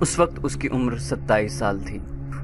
اس وقت اس کی عمر 27 سال تھی۔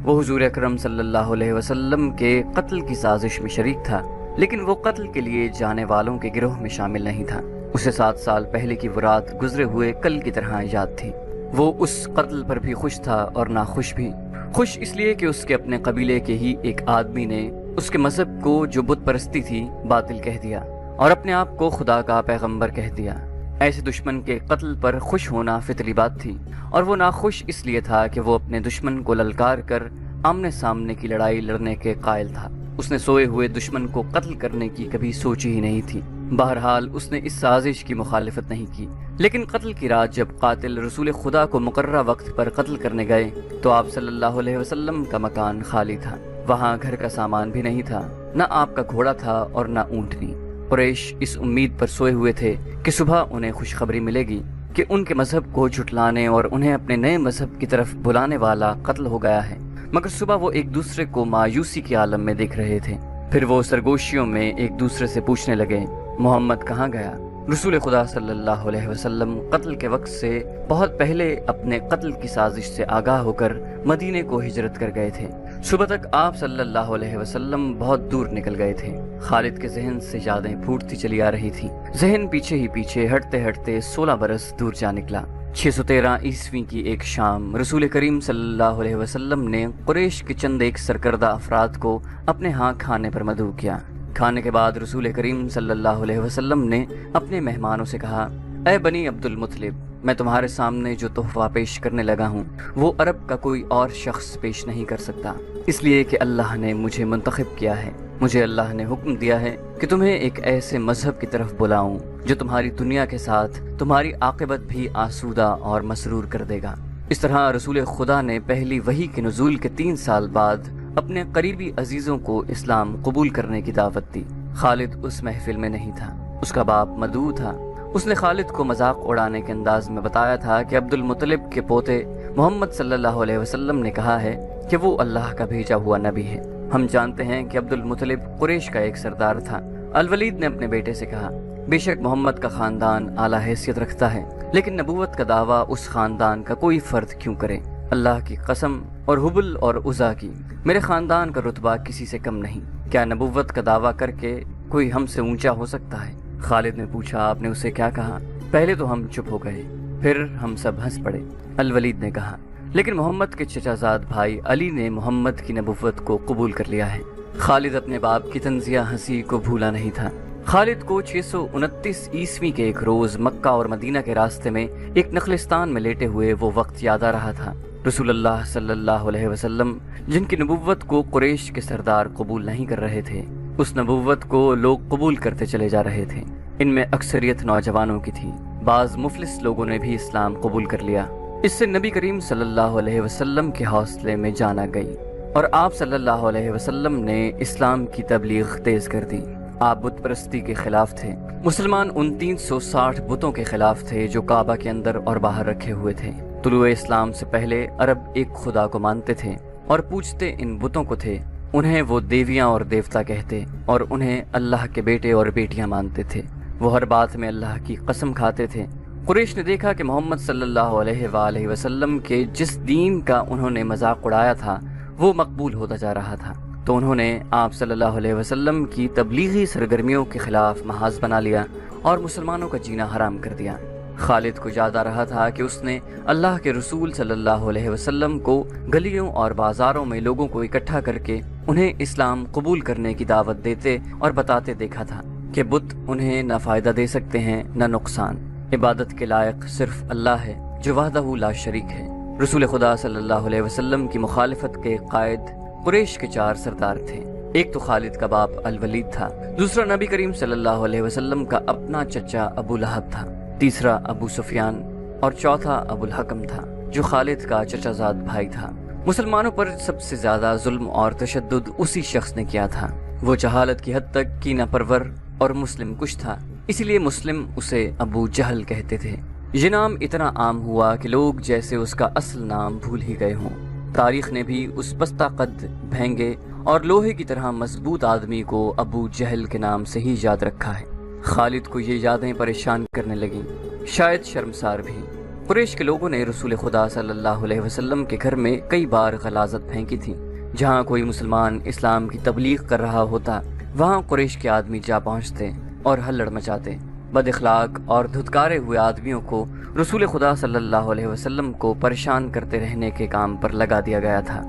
وہ حضور اکرم صلی اللہ علیہ وسلم کے قتل کی سازش میں شریک تھا، لیکن وہ قتل کے لیے جانے والوں کے گروہ میں شامل نہیں تھا۔ اسے 7 سال پہلے کی وہ رات گزرے ہوئے کل کی طرح یاد تھی۔ وہ اس قتل پر بھی خوش تھا اور ناخوش بھی۔ خوش اس لیے کہ اس کے اپنے قبیلے کے ہی ایک آدمی نے اس کے مذہب کو، جو بت پرستی تھی، باطل کہہ دیا اور اپنے آپ کو خدا کا پیغمبر کہہ دیا۔ ایسے دشمن کے قتل پر خوش ہونا فطری بات تھی، اور وہ ناخوش اس لیے تھا کہ وہ اپنے دشمن کو للکار کر آمنے سامنے کی لڑائی لڑنے کے قائل تھا۔ اس نے سوئے ہوئے دشمن کو قتل کرنے کی کبھی سوچی ہی نہیں تھی۔ بہرحال اس نے اس سازش کی مخالفت نہیں کی، لیکن قتل کی رات جب قاتل رسول خدا کو مقررہ وقت پر قتل کرنے گئے تو آپ صلی اللہ علیہ وسلم کا مکان خالی تھا۔ وہاں گھر کا سامان بھی نہیں تھا، نہ آپ کا گھوڑا تھا اور نہ اونٹنی۔ قریش اس امید پر سوئے ہوئے تھے کہ صبح انہیں خوشخبری ملے گی کہ ان کے مذہب کو جھٹلانے اور انہیں اپنے نئے مذہب کی طرف بلانے والا قتل ہو گیا ہے، مگر صبح وہ ایک دوسرے کو مایوسی کے عالم میں دیکھ رہے تھے۔ پھر وہ سرگوشیوں میں ایک دوسرے سے پوچھنے لگے، محمد کہاں گیا؟ رسول خدا صلی اللہ علیہ وسلم قتل کے وقت سے بہت پہلے اپنے قتل کی سازش سے آگاہ ہو کر مدینے کو ہجرت کر گئے تھے۔ صبح تک آپ صلی اللہ علیہ وسلم بہت دور نکل گئے تھے۔ خالد کے ذہن سے یادیں پھوٹتی چلی آ رہی تھی۔ ذہن پیچھے ہی پیچھے ہٹتے ہٹتے 16 برس دور جا نکلا۔ 613 عیسوی کی ایک شام رسول کریم صلی اللہ علیہ وسلم نے قریش کے چند ایک سرکردہ افراد کو اپنے ہاں کھانے پر مدعو کیا۔ کھانے کے بعد رسول کریم صلی اللہ علیہ وسلم نے اپنے مہمانوں سے کہا، اے بنی عبد المطلب، میں تمہارے سامنے جو تحفہ پیش کرنے لگا ہوں وہ عرب کا کوئی اور شخص پیش نہیں کر سکتا، اس لیے کہ اللہ نے مجھے منتخب کیا ہے۔ مجھے اللہ نے حکم دیا ہے کہ تمہیں ایک ایسے مذہب کی طرف بلاؤں جو تمہاری دنیا کے ساتھ تمہاری عاقبت بھی آسودہ اور مسرور کر دے گا۔ اس طرح رسول خدا نے پہلی وحی کے نزول کے 3 سال بعد اپنے قریبی عزیزوں کو اسلام قبول کرنے کی دعوت دی۔ خالد اس محفل میں نہیں تھا، اس کا باپ مدعو تھا۔ اس نے خالد کو مذاق اڑانے کے انداز میں بتایا تھا کہ عبد المطلب کے پوتے محمد صلی اللہ علیہ وسلم نے کہا ہے کہ وہ اللہ کا بھیجا ہوا نبی ہے۔ ہم جانتے ہیں کہ عبد المطلب قریش کا ایک سردار تھا۔ الولید نے اپنے بیٹے سے کہا، بے شک محمد کا خاندان اعلیٰ حیثیت رکھتا ہے، لیکن نبوت کا دعویٰ اس خاندان کا کوئی فرد کیوں کرے؟ اللہ کی قسم اور حبل اور عزا کی، میرے خاندان کا رتبہ کسی سے کم نہیں۔ کیا نبوت کا دعویٰ کر کے کوئی ہم سے اونچا ہو سکتا ہے؟ خالد نے پوچھا، آپ نے اسے کیا کہا؟ پہلے تو ہم چپ ہو گئے، پھر ہم سب ہنس پڑے۔ الولید نے کہا، لیکن محمد کے چچا زاد بھائی علی نے محمد کی نبوت کو قبول کر لیا ہے۔ خالد اپنے باپ کی طنزیہ ہنسی کو بھولا نہیں تھا۔ خالد کو 629 عیسوی کے ایک روز مکہ اور مدینہ کے راستے میں ایک نخلستان میں لیٹے ہوئے وہ وقت یاد آ رہا تھا۔ رسول اللہ صلی اللہ علیہ وسلم جن کی نبوت کو قریش کے سردار قبول نہیں کر رہے تھے، اس نبوت کو لوگ قبول کرتے چلے جا رہے تھے۔ ان میں اکثریت نوجوانوں کی تھی، بعض مفلس لوگوں نے بھی اسلام قبول کر لیا۔ اس سے نبی کریم صلی اللہ علیہ وسلم کے حوصلے میں جان آ گئی اور آپ صلی اللہ علیہ وسلم نے اسلام کی تبلیغ تیز کر دی۔ آپ بت پرستی کے خلاف تھے۔ مسلمان ان 360 بتوں کے خلاف تھے جو کعبہ کے اندر اور باہر رکھے ہوئے تھے۔ طلوع اسلام سے پہلے عرب ایک خدا کو مانتے تھے اور پوجتے ان بتوں کو تھے۔ انہیں وہ دیویاں اور دیوتا کہتے اور انہیں اللہ کے بیٹے اور بیٹیاں مانتے تھے۔ وہ ہر بات میں اللہ کی قسم کھاتے تھے۔ قریش نے دیکھا کہ محمد صلی اللہ علیہ وآلہ وسلم کے جس دین کا انہوں نے مذاق اڑایا تھا وہ مقبول ہوتا جا رہا تھا، تو انہوں نے آپ صلی اللہ علیہ وسلم کی تبلیغی سرگرمیوں کے خلاف محاذ بنا لیا اور مسلمانوں کا جینا حرام کر دیا۔ خالد کو یاد آ رہا تھا کہ اس نے اللہ کے رسول صلی اللہ علیہ وسلم کو گلیوں اور بازاروں میں لوگوں کو اکٹھا کر کے انہیں اسلام قبول کرنے کی دعوت دیتے اور بتاتے دیکھا تھا کہ بت انہیں نہ فائدہ دے سکتے ہیں نہ نقصان۔ عبادت کے لائق صرف اللہ ہے جو وحدہ لا شریک ہے۔ رسول خدا صلی اللہ علیہ وسلم کی مخالفت کے قائد قریش کے 4 سردار تھے۔ ایک تو خالد کا باپ الولید تھا، دوسرا نبی کریم صلی اللہ علیہ وسلم کا اپنا چچا ابو لہب تھا، تیسرا ابو سفیان اور چوتھا ابو الحکم تھا جو خالد کا چچا زاد بھائی تھا۔ مسلمانوں پر سب سے زیادہ ظلم اور تشدد اسی شخص نے کیا تھا۔ وہ جہالت کی حد تک کینہ پرور اور مسلم کش تھا، اسی لیے مسلم اسے ابو جہل کہتے تھے۔ یہ نام اتنا عام ہوا کہ لوگ جیسے اس کا اصل نام بھول ہی گئے ہوں۔ تاریخ نے بھی اس پستہ قد، بھینگے اور لوہے کی طرح مضبوط آدمی کو ابو جہل کے نام سے ہی یاد رکھا ہے۔ خالد کو یہ یادیں پریشان کرنے لگیں، شاید شرمسار بھی۔ قریش کے لوگوں نے رسول خدا صلی اللہ علیہ وسلم کے گھر میں کئی بار غلاظت پھینکی تھی۔ جہاں کوئی مسلمان اسلام کی تبلیغ کر رہا ہوتا وہاں قریش کے آدمی جا پہنچتے اور ہلڑ مچاتے۔ بد اخلاق اور دھتکارے ہوئے آدمیوں کو رسول خدا صلی اللہ علیہ وسلم کو پریشان کرتے رہنے کے کام پر لگا دیا گیا تھا۔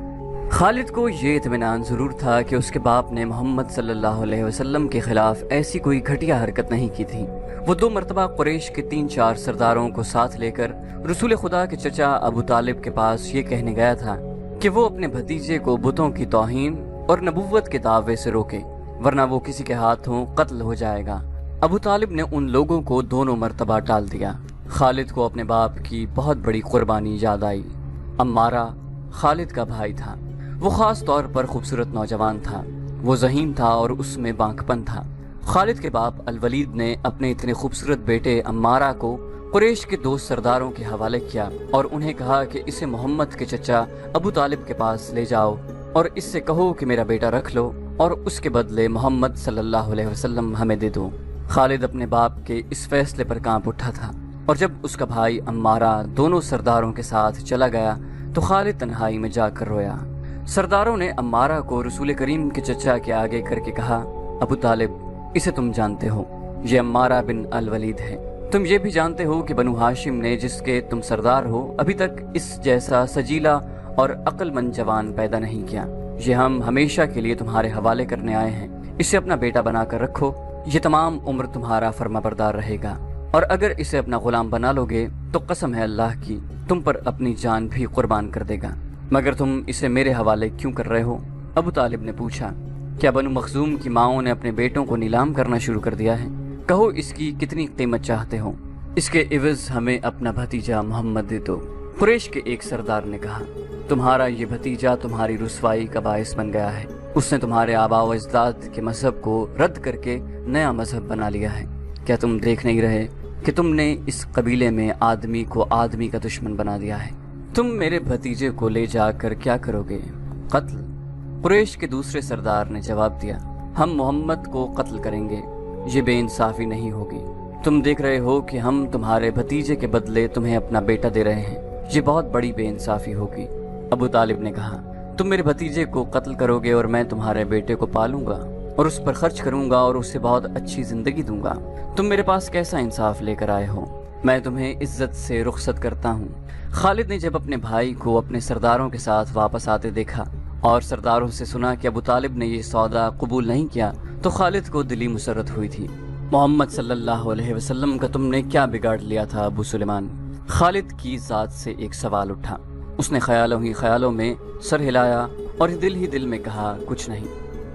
خالد کو یہ اطمینان ضرور تھا کہ اس کے باپ نے محمد صلی اللہ علیہ وسلم کے خلاف ایسی کوئی گھٹیا حرکت نہیں کی تھی۔ وہ 2 مرتبہ قریش کے 3-4 سرداروں کو ساتھ لے کر رسول خدا کے چچا ابو طالب کے پاس یہ کہنے گیا تھا کہ وہ اپنے بھتیجے کو بتوں کی توہین اور نبوت کے دعوے سے روکے، ورنہ وہ کسی کے ہاتھوں قتل ہو جائے گا۔ ابو طالب نے ان لوگوں کو دونوں مرتبہ ٹال دیا۔ خالد کو اپنے باپ کی بہت بڑی قربانی یاد آئی۔ عمارہ خالد کا بھائی تھا۔ وہ خاص طور پر خوبصورت نوجوان تھا۔ وہ ذہین تھا اور اس میں بانک پن تھا۔ خالد کے باپ الولید نے اپنے اتنے خوبصورت بیٹے عمارہ کو قریش کے 2 سرداروں کے حوالے کیا اور انہیں کہا کہ اسے محمد کے چچا ابو طالب کے پاس لے جاؤ اور اس سے کہو کہ میرا بیٹا رکھ لو اور اس کے بدلے محمد صلی اللہ علیہ وسلم ہمیں دے دو۔ خالد اپنے باپ کے اس فیصلے پر کانپ اٹھا تھا، اور جب اس کا بھائی عمارہ دونوں سرداروں کے ساتھ چلا گیا تو خالد تنہائی میں جا کر رویا۔ سرداروں نے عمارہ کو رسول کریم کے چچا کے آگے کر کے کہا، ابو طالب، اسے تم جانتے ہو، یہ عمارہ بن الولید ہے۔ تم یہ بھی جانتے ہو کہ بنو ہاشم نے، جس کے تم سردار ہو، ابھی تک اس جیسا سجیلا اور عقل مند جوان پیدا نہیں کیا۔ یہ ہم ہمیشہ کے لیے تمہارے حوالے کرنے آئے ہیں، اسے اپنا بیٹا بنا کر رکھو، یہ تمام عمر تمہارا فرما بردار رہے گا، اور اگر اسے اپنا غلام بنا لو گے تو قسم ہے اللہ کی تم پر اپنی جان بھی قربان کر دے گا۔ مگر تم اسے میرے حوالے کیوں کر رہے ہو؟ ابو طالب نے پوچھا، کیا بنو مخزوم کی ماؤں نے اپنے بیٹوں کو نیلام کرنا شروع کر دیا ہے؟ کہو اس کی کتنی قیمت چاہتے ہو، اس کے عوض ہمیں اپنا بھتیجا محمد دے دو۔ قریش کے ایک سردار نے کہا، تمہارا یہ بھتیجا تمہاری رسوائی کا باعث بن گیا ہے۔ اس نے تمہارے آباء و اجداد کے مذہب کو رد کر کے نیا مذہب بنا لیا ہے۔ کیا تم دیکھ نہیں رہے کہ تم نے اس قبیلے میں آدمی کو آدمی کا دشمن بنا دیا ہے؟ تم میرے بھتیجے کو لے جا کر کیا کرو گے؟ قتل؟ قریش کے دوسرے سردار نے جواب دیا، ہم محمد کو قتل کریں گے، یہ بے انصافی نہیں ہوگی۔ تم دیکھ رہے ہو کہ ہم تمہارے بھتیجے کے بدلے تمہیں اپنا بیٹا دے رہے ہیں، یہ بہت بڑی بے انصافی ہوگی۔ ابو طالب نے کہا، تم میرے بھتیجے کو قتل کرو گے اور میں تمہارے بیٹے کو پالوں گا اور اس پر خرچ کروں گا اور اسے بہت اچھی زندگی دوں گا۔ تم میرے پاس کیسا انصاف لے کر آئے ہو؟ میں تمہیں عزت سے رخصت کرتا ہوں۔ خالد نے جب اپنے بھائی کو اپنے سرداروں کے ساتھ واپس آتے دیکھا اور سرداروں سے سنا کہ ابو طالب نے یہ سودا قبول نہیں کیا تو خالد کو دلی مسرت ہوئی تھی۔ محمد صلی اللہ علیہ وسلم کا تم نے کیا بگاڑ لیا تھا ابو سلیمان؟ خالد کی ذات سے ایک سوال اٹھا۔ اس نے خیالوں ہی خیالوں میں سر ہلایا اور دل ہی دل میں کہا، کچھ نہیں۔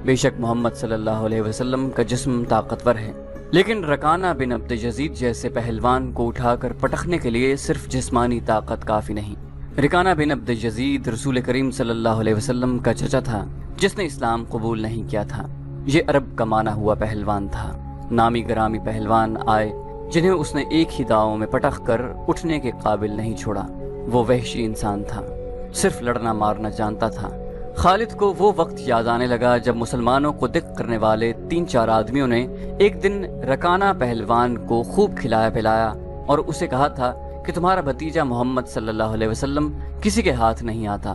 بے شک محمد صلی اللہ علیہ وسلم کا جسم طاقتور ہے، لیکن رکانہ بن عبد یزید جیسے پہلوان کو اٹھا کر پٹکنے کے لیے صرف جسمانی طاقت کافی نہیں۔ رکانہ بن عبد یزید رسول کریم صلی اللہ علیہ وسلم کا چچا تھا جس نے اسلام قبول نہیں کیا تھا۔ یہ عرب کا مانا ہوا پہلوان تھا۔ نامی گرامی پہلوان آئے جنہیں اس نے ایک ہی داؤں میں پٹخ کر اٹھنے کے قابل نہیں چھوڑا۔ وہ وحشی انسان تھا، صرف لڑنا مارنا جانتا تھا۔ خالد کو وہ وقت یاد آنے لگا جب مسلمانوں کو دق کرنے والے 3-4 آدمیوں نے ایک دن رکانہ پہلوان کو خوب کھلایا پلایا اور اسے کہا تھا کہ تمہارا بھتیجا محمد صلی اللہ علیہ وسلم کسی کے ہاتھ نہیں آتا،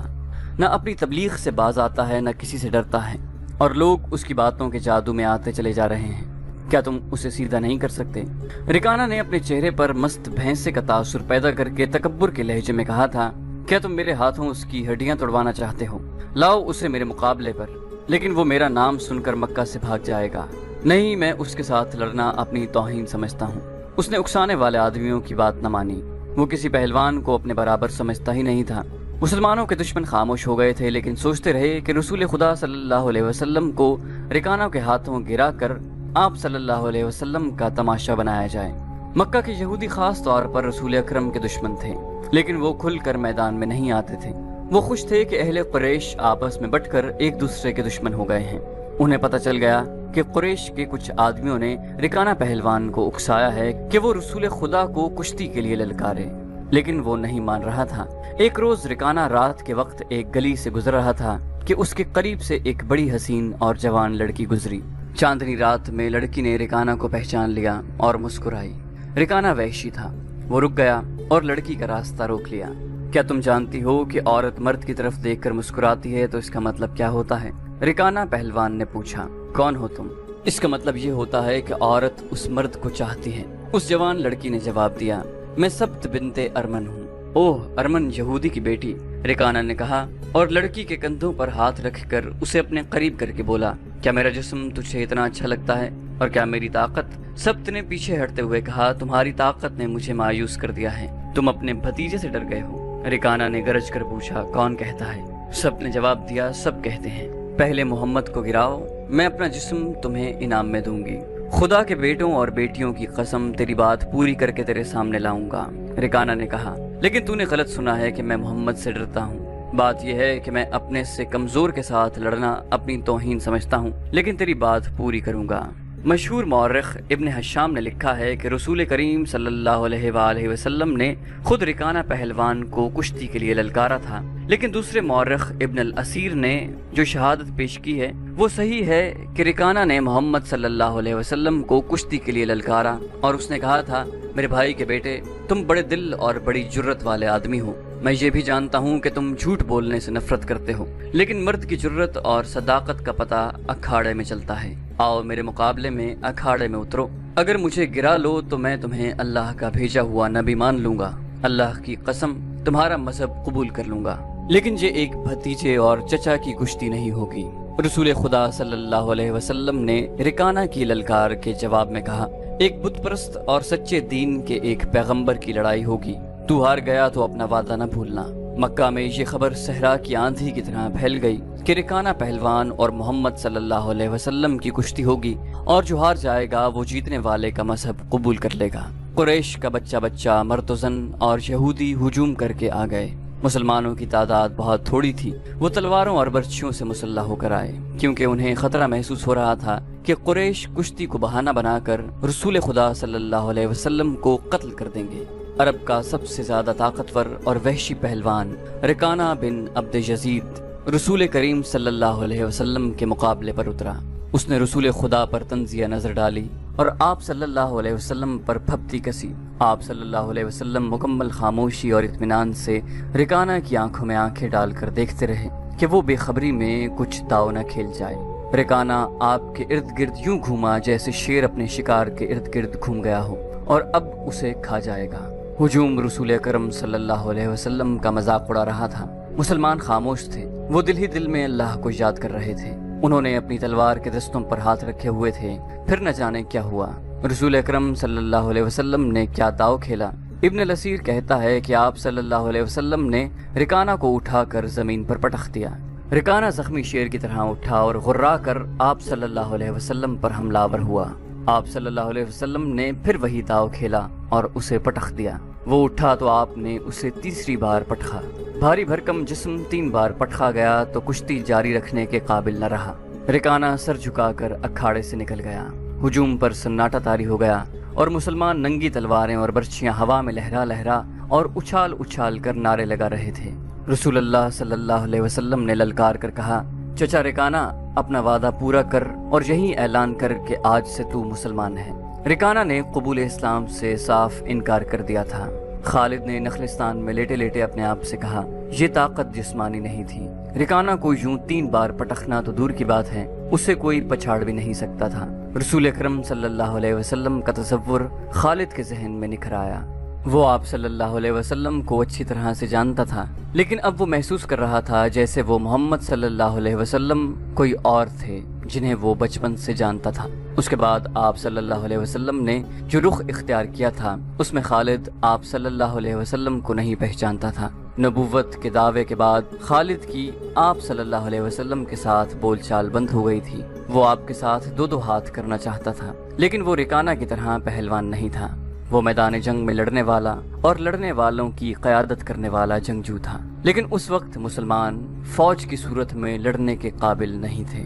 نہ اپنی تبلیغ سے باز آتا ہے، نہ کسی سے ڈرتا ہے، اور لوگ اس کی باتوں کے جادو میں آتے چلے جا رہے ہیں۔ کیا تم اسے سیدھا نہیں کر سکتے؟ رکانہ نے اپنے چہرے پر مست بھینسے کا تاثر پیدا کر کے تکبر کے لہجے میں کہا تھا، کیا تم میرے ہاتھوں اس کی ہڈیاں توڑوانا چاہتے ہو؟ لاؤ اسے میرے مقابلے پر، لیکن وہ میرا نام سن کر مکہ سے بھاگ جائے گا۔ نہیں، میں اس کے ساتھ لڑنا اپنی توہین سمجھتا ہوں۔ اس نے اکسانے والے آدمیوں کی بات نہ مانی۔ وہ کسی پہلوان کو اپنے برابر سمجھتا ہی نہیں تھا۔ مسلمانوں کے دشمن خاموش ہو گئے تھے، لیکن سوچتے رہے کہ رسول خدا صلی اللہ علیہ وسلم کو رکانہ کے ہاتھوں گرا کر آپ صلی اللہ علیہ وسلم کا تماشا بنایا جائے۔ مکہ کے یہودی خاص طور پر رسول اکرم کے دشمن تھے، لیکن وہ کھل کر میدان میں نہیں آتے تھے۔ وہ خوش تھے کہ اہل قریش آپس میں بٹ کر ایک دوسرے کے دشمن ہو گئے ہیں۔ انہیں پتہ چل گیا کہ قریش کے کچھ آدمیوں نے رکانہ پہلوان کو اکسایا ہے کہ وہ رسول خدا کو کشتی کے لیے للکارے، لیکن وہ نہیں مان رہا تھا۔ ایک روز رکانہ رات کے وقت ایک گلی سے گزر رہا تھا کہ اس کے قریب سے ایک بڑی حسین اور جوان لڑکی گزری۔ چاندنی رات میں لڑکی نے رکانہ کو پہچان لیا اور مسکرائی۔ رکانہ وحشی تھا، وہ رک گیا اور لڑکی کا راستہ روک لیا۔ کیا تم جانتی ہو کہ عورت مرد کی طرف دیکھ کر مسکراتی ہے تو اس کا مطلب کیا ہوتا ہے؟ رکانہ پہلوان نے پوچھا۔ کون ہو تم؟ اس کا مطلب یہ ہوتا ہے کہ عورت اس مرد کو چاہتی ہے۔ اس جوان لڑکی نے جواب دیا، میں سبت بنت ارمن ہوں۔ اوہ، ارمن یہودی کی بیٹی، رکانہ نے کہا اور لڑکی کے کندھوں پر ہاتھ رکھ کر اسے اپنے قریب کر کے بولا، کیا میرا جسم تجھے اتنا اچھا لگتا ہے اور کیا میری طاقت؟ سبت نے پیچھے ہٹتے ہوئے کہا، تمہاری طاقت نے مجھے مایوس کر دیا ہے، تم اپنے بھتیجے سے ڈر گئے ہو۔ رکانہ نے گرج کر پوچھا، کون کہتا ہے؟ سبت نے جواب دیا، سب کہتے ہیں۔ پہلے محمد کو گراؤ، میں اپنا جسم تمہیں انعام میں دوں گی۔ خدا کے بیٹوں اور بیٹیوں کی قسم، تیری بات پوری کر کے تیرے سامنے لاؤں گا۔ رکانہ نے کہا، لیکن تو نے غلط سنا ہے کہ میں محمد سے ڈرتا ہوں۔ بات یہ ہے کہ میں اپنے سے کمزور کے ساتھ لڑنا اپنی توہین سمجھتا ہوں، لیکن تیری بات پوری کروں گا۔ مشہور مورخ ابن حشام نے لکھا ہے کہ رسول کریم صلی اللہ علیہ وآلہ وسلم نے خود رکانہ پہلوان کو کشتی کے لیے للکارا تھا، لیکن دوسرے مورخ ابن الاسیر نے جو شہادت پیش کی ہے وہ صحیح ہے کہ رکانہ نے محمد صلی اللہ علیہ وسلم کو کشتی کے لیے للکارا اور اس نے کہا تھا، میرے بھائی کے بیٹے، تم بڑے دل اور بڑی جرت والے آدمی ہو۔ میں یہ بھی جانتا ہوں کہ تم جھوٹ بولنے سے نفرت کرتے ہو، لیکن مرد کی جرت اور صداقت کا پتہ اکھاڑے میں چلتا ہے۔ آؤ میرے مقابلے میں اکھاڑے میں اترو، اگر مجھے گرا لو تو میں تمہیں اللہ کا بھیجا ہوا نبی مان لوں گا، اللہ کی قسم تمہارا مذہب قبول کر لوں گا، لیکن یہ ایک بھتیجے اور چچا کی کشتی نہیں ہوگی۔ رسول خدا صلی اللہ علیہ وسلم نے رکانہ کی للکار کے جواب میں کہا، ایک بت پرست اور سچے دین کے ایک پیغمبر کی لڑائی ہوگی، تو ہار گیا تو اپنا وعدہ نہ بھولنا۔ مکہ میں یہ خبر صحرا کی آندھی کی طرح پھیل گئی کہ رکانہ پہلوان اور محمد صلی اللہ علیہ وسلم کی کشتی ہوگی، اور جو ہار جائے گا وہ جیتنے والے کا مذہب قبول کر لے گا۔ قریش کا بچہ بچہ، مرد و زن اور یہودی ہجوم کر کے آ گئے۔ مسلمانوں کی تعداد بہت تھوڑی تھی، وہ تلواروں اور برچھیوں سے مسلح ہو کر آئے، کیونکہ انہیں خطرہ محسوس ہو رہا تھا کہ قریش کشتی کو بہانہ بنا کر رسول خدا صلی اللہ علیہ وسلم کو قتل کر دیں گے۔ عرب کا سب سے زیادہ طاقتور اور وحشی پہلوان رکانہ بن عبد یزید رسول کریم صلی اللہ علیہ وسلم کے مقابلے پر اترا۔ اس نے رسول خدا پر تنزیہ نظر ڈالی اور آپ صلی اللہ علیہ وسلم پر پھپتی کسی۔ آپ صلی اللہ علیہ وسلم مکمل خاموشی اور اطمینان سے رکانہ کی آنکھوں میں آنکھیں ڈال کر دیکھتے رہے کہ وہ بے خبری میں کچھ داؤ نہ کھیل جائے۔ رکانہ آپ کے ارد گرد یوں گھوما جیسے شیر اپنے شکار کے ارد گرد گھوم گیا ہو اور اب اسے کھا جائے گا۔ ہجوم رسول اکرم صلی اللہ علیہ وسلم کا مذاق اڑا رہا تھا۔ مسلمان خاموش تھے، وہ دل ہی دل میں اللہ کو یاد کر رہے تھے۔ انہوں نے اپنی تلوار کے دستوں پر ہاتھ رکھے ہوئے تھے، پھر نہ جانے کیا ہوا۔ رسول اکرم صلی اللہ علیہ وسلم نے کیا داؤ کھیلا؟ ابن الاسیر کہتا ہے کہ آپ صلی اللہ علیہ وسلم نے رکانہ کو اٹھا کر زمین پر پٹخ دیا۔ رکانہ زخمی شیر کی طرح اٹھا اور غرا کر آپ صلی اللہ علیہ وسلم پر حملہ آور ہوا۔ آپ صلی اللہ علیہ وسلم نے پھر وہی داؤ کھیلا اور اسے پٹخ دیا۔ وہ اٹھا تو آپ نے اسے تیسری بار پٹخا۔ بھاری بھرکم جسم 3 بار پٹخا گیا تو کشتی جاری رکھنے کے قابل نہ رہا۔ رکانہ سر جھکا کر اکھاڑے سے نکل گیا۔ ہجوم پر سناٹا طاری ہو گیا اور مسلمان ننگی تلواریں اور برچھیاں ہوا میں لہرا لہرا اور اچھال اچھال کر نعرے لگا رہے تھے۔ رسول اللہ صلی اللہ علیہ وسلم نے للکار کر کہا، چچا رکانہ، اپنا وعدہ پورا کر اور یہی اعلان کر کہ آج سے تو مسلمان ہے۔ رکانہ نے قبول اسلام سے صاف انکار کر دیا تھا۔ خالد نے نخلستان میں لیٹے لیٹے اپنے آپ سے کہا، یہ طاقت جسمانی نہیں تھی۔ رکانہ کو یوں 3 بار پٹخنا تو دور کی بات ہے، اسے کوئی پچھاڑ بھی نہیں سکتا تھا۔ رسول اکرم صلی اللہ علیہ وسلم کا تصور خالد کے ذہن میں نکھر آیا۔ وہ آپ صلی اللہ علیہ وسلم کو اچھی طرح سے جانتا تھا، لیکن اب وہ محسوس کر رہا تھا جیسے وہ محمد صلی اللہ علیہ وسلم کوئی اور تھے جنہیں وہ بچپن سے جانتا تھا۔ اس کے بعد آپ صلی اللہ علیہ وسلم نے جو رخ اختیار کیا تھا اس میں خالد آپ صلی اللہ علیہ وسلم کو نہیں پہچانتا تھا۔ نبوت کے دعوے کے بعد خالد کی آپ صلی اللہ علیہ وسلم کے ساتھ بول چال بند ہو گئی تھی۔ وہ آپ کے ساتھ 2 ہاتھ کرنا چاہتا تھا، لیکن وہ رکانہ کی طرح پہلوان نہیں تھا۔ وہ میدان جنگ میں لڑنے والا اور لڑنے والوں کی قیادت کرنے والا جنگجو تھا، لیکن اس وقت مسلمان فوج کی صورت میں لڑنے کے قابل نہیں تھے۔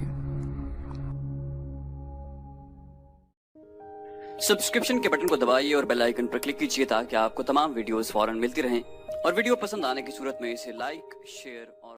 سبسکرپشن کے بٹن کو دبائیے اور بیل آئیکن پر کلک کیجیے تاکہ آپ کو تمام ویڈیوز فوراً ملتی رہیں، اور ویڈیو پسند آنے کی صورت میں اسے لائک، شیئر اور